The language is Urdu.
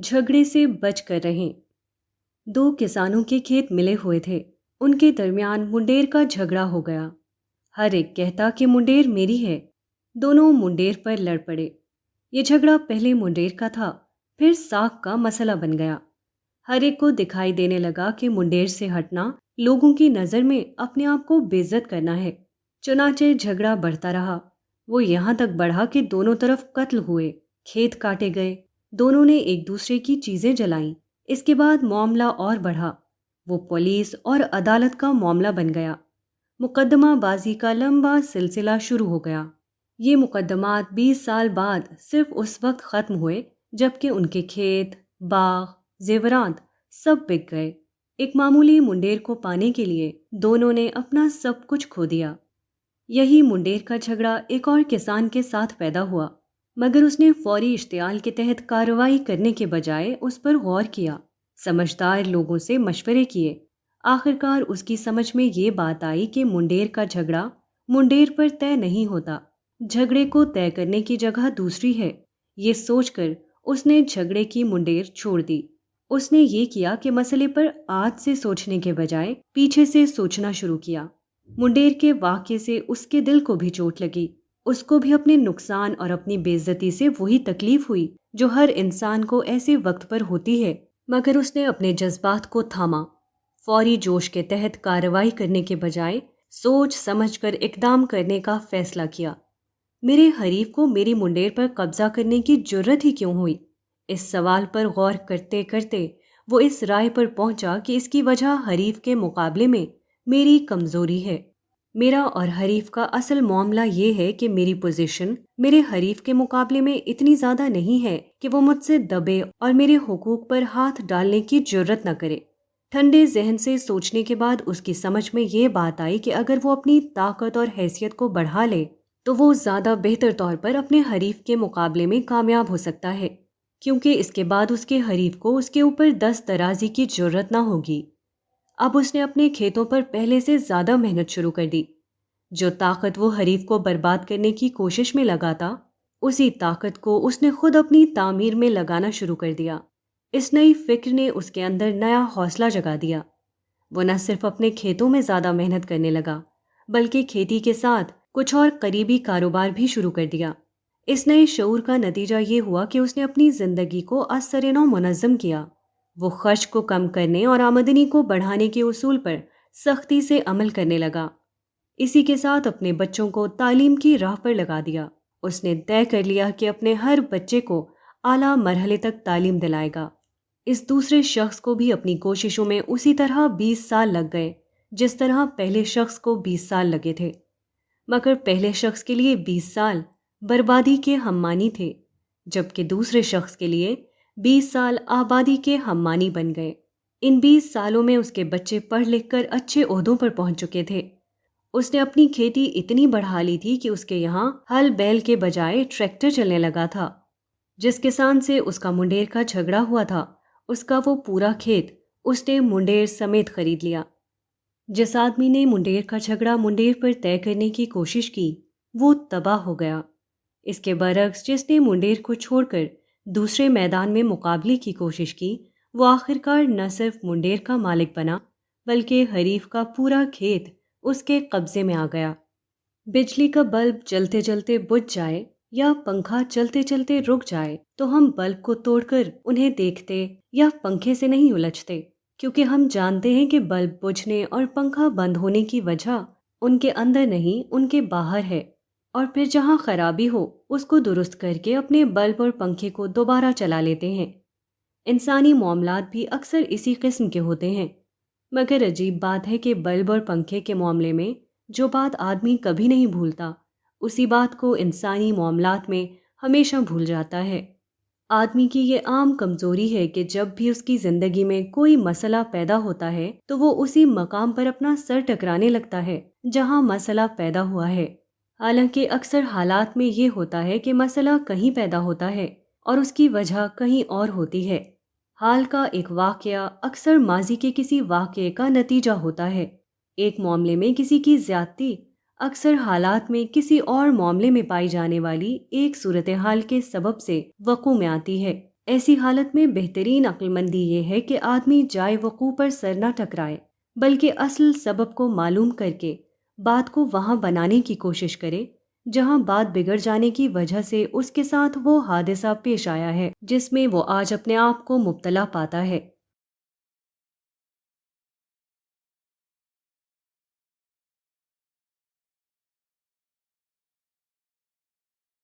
جھگڑے سے بچ کر رہیں۔ دو کسانوں کے کھیت ملے ہوئے تھے، ان کے درمیان منڈیر کا جھگڑا ہو گیا۔ ہر ایک کہتا کہ منڈیر میری ہے، دونوں منڈیر پر لڑ پڑے۔ یہ جھگڑا پہلے منڈیر کا تھا، پھر ساکھ کا مسئلہ بن گیا۔ ہر ایک کو دکھائی دینے لگا کہ منڈیر سے ہٹنا لوگوں کی نظر میں اپنے آپ کو بے عزت کرنا ہے۔ چنانچہ جھگڑا بڑھتا رہا، وہ یہاں تک بڑھا کہ دونوں طرف قتل ہوئے، کھیت کاٹے گئے، دونوں نے ایک دوسرے کی چیزیں جلائیں۔ اس کے بعد معاملہ اور بڑھا، وہ پولیس اور عدالت کا معاملہ بن گیا۔ مقدمہ بازی کا لمبا سلسلہ شروع ہو گیا۔ یہ مقدمات 20 سال بعد صرف اس وقت ختم ہوئے جبکہ ان کے کھیت، باغ، زیورات سب بک گئے۔ ایک معمولی منڈیر کو پانے کے لیے دونوں نے اپنا سب کچھ کھو دیا۔ یہی منڈیر کا جھگڑا ایک اور کسان کے ساتھ پیدا ہوا، مگر اس نے فوری اشتعال کے تحت کارروائی کرنے کے بجائے اس پر غور کیا، سمجھدار لوگوں سے مشورے کیے۔ آخرکار اس کی سمجھ میں یہ بات آئی کہ منڈیر کا جھگڑا منڈیر پر طے نہیں ہوتا، جھگڑے کو طے کرنے کی جگہ دوسری ہے۔ یہ سوچ کر اس نے جھگڑے کی منڈیر چھوڑ دی۔ اس نے یہ کیا کہ مسئلے پر آج سے سوچنے کے بجائے پیچھے سے سوچنا شروع کیا۔ منڈیر کے واقعے سے اس کے دل کو بھی چوٹ لگی، اس کو بھی اپنے نقصان اور اپنی بے عزتی سے وہی تکلیف ہوئی جو ہر انسان کو ایسے وقت پر ہوتی ہے، مگر اس نے اپنے جذبات کو تھاما۔ فوری جوش کے تحت کارروائی کرنے کے بجائے سوچ سمجھ کر اقدام کرنے کا فیصلہ کیا۔ میرے حریف کو میری منڈیر پر قبضہ کرنے کی جرت ہی کیوں ہوئی؟ اس سوال پر غور کرتے کرتے وہ اس رائے پر پہنچا کہ اس کی وجہ حریف کے مقابلے میں میری کمزوری ہے۔ میرا اور حریف کا اصل معاملہ یہ ہے کہ میری پوزیشن میرے حریف کے مقابلے میں اتنی زیادہ نہیں ہے کہ وہ مجھ سے دبے اور میرے حقوق پر ہاتھ ڈالنے کی جرت نہ کرے۔ ٹھنڈے ذہن سے سوچنے کے بعد اس کی سمجھ میں یہ بات آئی کہ اگر وہ اپنی طاقت اور حیثیت کو بڑھا لے تو وہ زیادہ بہتر طور پر اپنے حریف کے مقابلے میں کامیاب ہو سکتا ہے، کیونکہ اس کے بعد اس کے حریف کو اس کے اوپر دست درازی کی جرت نہ ہوگی۔ اب اس نے اپنے کھیتوں پر پہلے سے زیادہ محنت شروع کر دی۔ جو طاقت وہ حریف کو برباد کرنے کی کوشش میں لگاتا، اسی طاقت کو اس نے خود اپنی تعمیر میں لگانا شروع کر دیا۔ اس نئی فکر نے اس کے اندر نیا حوصلہ جگا دیا۔ وہ نہ صرف اپنے کھیتوں میں زیادہ محنت کرنے لگا، بلکہ کھیتی کے ساتھ کچھ اور قریبی کاروبار بھی شروع کر دیا۔ اس نئے شعور کا نتیجہ یہ ہوا کہ اس نے اپنی زندگی کو از سر نو منظم کیا۔ وہ خرچ کو کم کرنے اور آمدنی کو بڑھانے کے اصول پر سختی سے عمل کرنے لگا۔ اسی کے ساتھ اپنے بچوں کو تعلیم کی راہ پر لگا دیا۔ اس نے طے کر لیا کہ اپنے ہر بچے کو اعلیٰ مرحلے تک تعلیم دلائے گا۔ اس دوسرے شخص کو بھی اپنی کوششوں میں اسی طرح 20 سال لگ گئے جس طرح پہلے شخص کو 20 سال لگے تھے، مگر پہلے شخص کے لیے 20 سال بربادی کے ہم مانی تھے، جبکہ دوسرے شخص کے لیے 20 سال آبادی کے ہم مانی بن گئے۔ ان 20 سالوں میں اس کے بچے پڑھ لکھ کر اچھے عہدوں پر پہنچ چکے تھے۔ اس نے اپنی کھیتی اتنی بڑھا لی تھی کہ اس کے یہاں ہل بیل کے بجائے ٹریکٹر چلنے لگا تھا۔ جس کسان سے اس کا منڈیر کا جھگڑا ہوا تھا، اس کا وہ پورا کھیت اس نے منڈیر سمیت خرید لیا۔ جس آدمی نے منڈیر کا جھگڑا منڈیر پر طے کرنے کی کوشش کی، وہ تباہ ہو گیا۔ اس کے برعکس جس نے منڈیر کو چھوڑ کر دوسرے میدان میں مقابلے کی کوشش کی، وہ آخرکار نہ صرف منڈیر کا مالک بنا بلکہ حریف کا پورا کھیت اس کے قبضے میں آ گیا۔ بجلی کا بلب جلتے جلتے بجھ جائے یا پنکھا چلتے چلتے رک جائے تو ہم بلب کو توڑ کر انہیں دیکھتے یا پنکھے سے نہیں الجھتے، کیونکہ ہم جانتے ہیں کہ بلب بجھنے اور پنکھا بند ہونے کی وجہ ان کے اندر نہیں، ان کے باہر ہے، اور پھر جہاں خرابی ہو اس کو درست کر کے اپنے بلب اور پنکھے کو دوبارہ چلا لیتے ہیں۔ انسانی معاملات بھی اکثر اسی قسم کے ہوتے ہیں، مگر عجیب بات ہے کہ بلب اور پنکھے کے معاملے میں جو بات آدمی کبھی نہیں بھولتا، اسی بات کو انسانی معاملات میں ہمیشہ بھول جاتا ہے۔ آدمی کی یہ عام کمزوری ہے کہ جب بھی اس کی زندگی میں کوئی مسئلہ پیدا ہوتا ہے تو وہ اسی مقام پر اپنا سر ٹکرانے لگتا ہے جہاں مسئلہ پیدا ہوا ہے، حالانکہ اکثر حالات میں یہ ہوتا ہے کہ مسئلہ کہیں پیدا ہوتا ہے اور اس کی وجہ کہیں اور ہوتی ہے۔ حال کا ایک واقعہ اکثر ماضی کے کسی واقعے کا نتیجہ ہوتا ہے۔ ایک معاملے میں کسی کی زیادتی اکثر حالات میں کسی اور معاملے میں پائی جانے والی ایک صورتحال کے سبب سے وقوع میں آتی ہے۔ ایسی حالت میں بہترین عقل مندی یہ ہے کہ آدمی جائے وقوع پر سر نہ ٹکرائے، بلکہ اصل سبب کو معلوم کر کے بات کو وہاں بنانے کی کوشش کرے جہاں بات بگڑ جانے کی وجہ سے اس کے ساتھ وہ حادثہ پیش آیا ہے جس میں وہ آج اپنے آپ کو مبتلا پاتا ہے۔